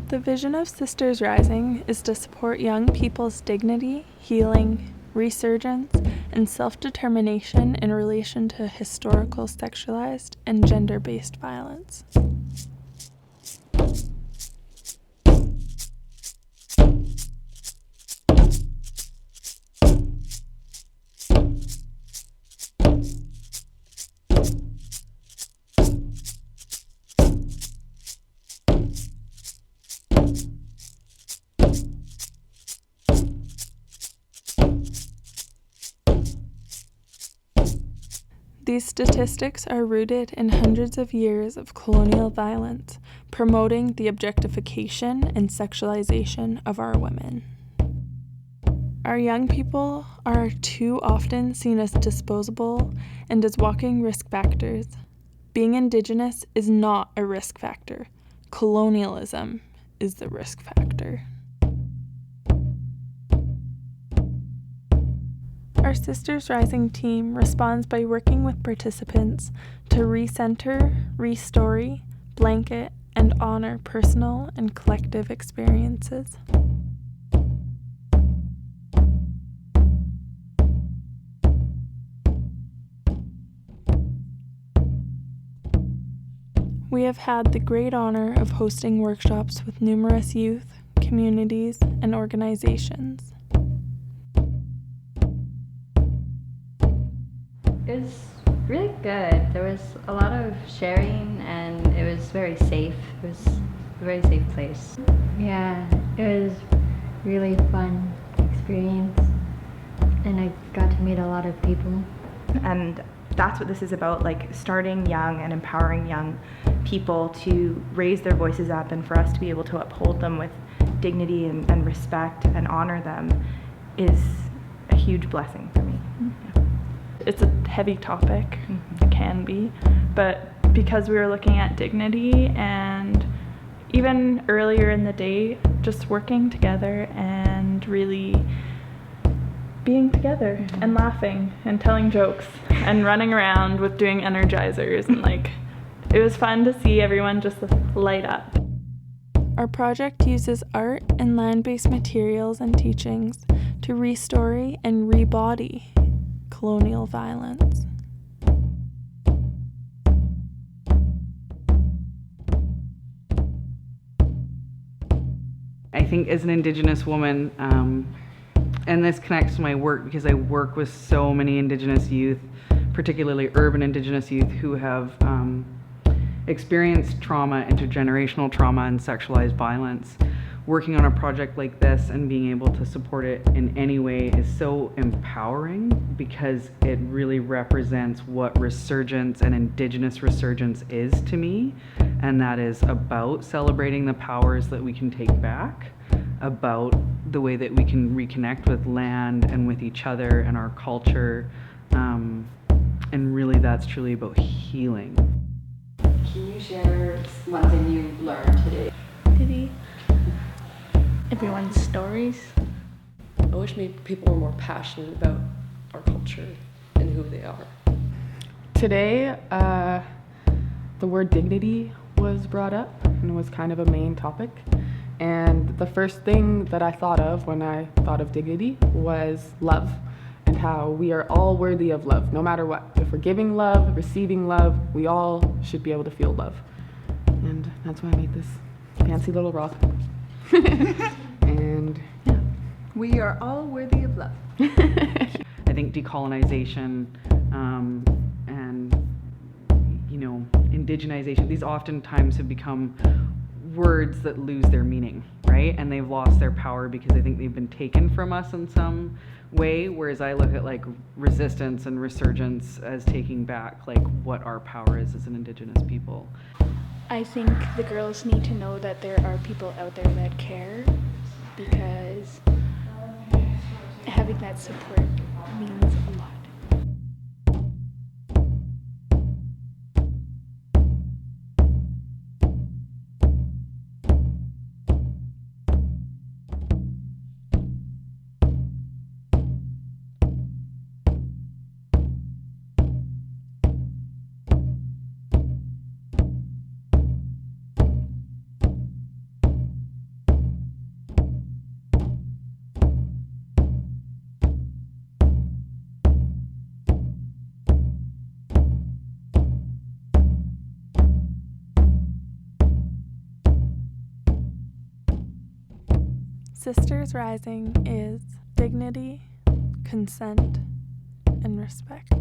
The vision of Sisters Rising is to support young people's dignity, healing, resurgence, and self-determination in relation to historical sexualized and gender-based violence. These statistics are rooted in hundreds of years of colonial violence, promoting the objectification and sexualization of our women. Our young people are too often seen as disposable and as walking risk factors. Being Indigenous is not a risk factor. Colonialism is the risk factor. Our Sisters Rising team responds by working with participants to recenter, restory, blanket, and honor personal and collective experiences. We have had the great honor of hosting workshops with numerous youth, communities, and organizations. It was really good. There was a lot of sharing and it was very safe. It was a very safe place. Yeah, it was really fun experience and I got to meet a lot of people. And that's what this is about, like starting young and empowering young people to raise their voices up and for us to be able to uphold them with dignity and respect and honor them is a huge blessing for me. It's a heavy topic, it can be, but because we were looking at dignity and even earlier in the day, just working together and really being together and laughing and telling jokes and running around with doing energizers and it was fun to see everyone just light up. Our project uses art and land-based materials and teachings to restory and rebody colonial violence. I think as an Indigenous woman, and this connects to my work because I work with so many Indigenous youth, particularly urban Indigenous youth who have experienced trauma, intergenerational trauma and sexualized violence. Working on a project like this and being able to support it in any way is so empowering because it really represents what resurgence and Indigenous resurgence is to me, and that is about celebrating the powers that we can take back, about the way that we can reconnect with land and with each other and our culture, and really that's truly about healing. Can you share one thing you learned today? Everyone's stories. I wish people were more passionate about our culture and who they are. Today, the word dignity was brought up and was kind of a main topic. And the first thing that I thought of when I thought of dignity was love and how we are all worthy of love, no matter what. If we're giving love, receiving love, we all should be able to feel love. And that's why I made this fancy little rock. And yeah. We are all worthy of love. I think decolonization and indigenization, these oftentimes have become words that lose their meaning, right? And they've lost their power because I think they've been taken from us in some way, whereas I look at resistance and resurgence as taking back what our power is as an Indigenous people. I think the girls need to know that there are people out there that care, because having that support means a lot. Sisters Rising is dignity, consent, and respect.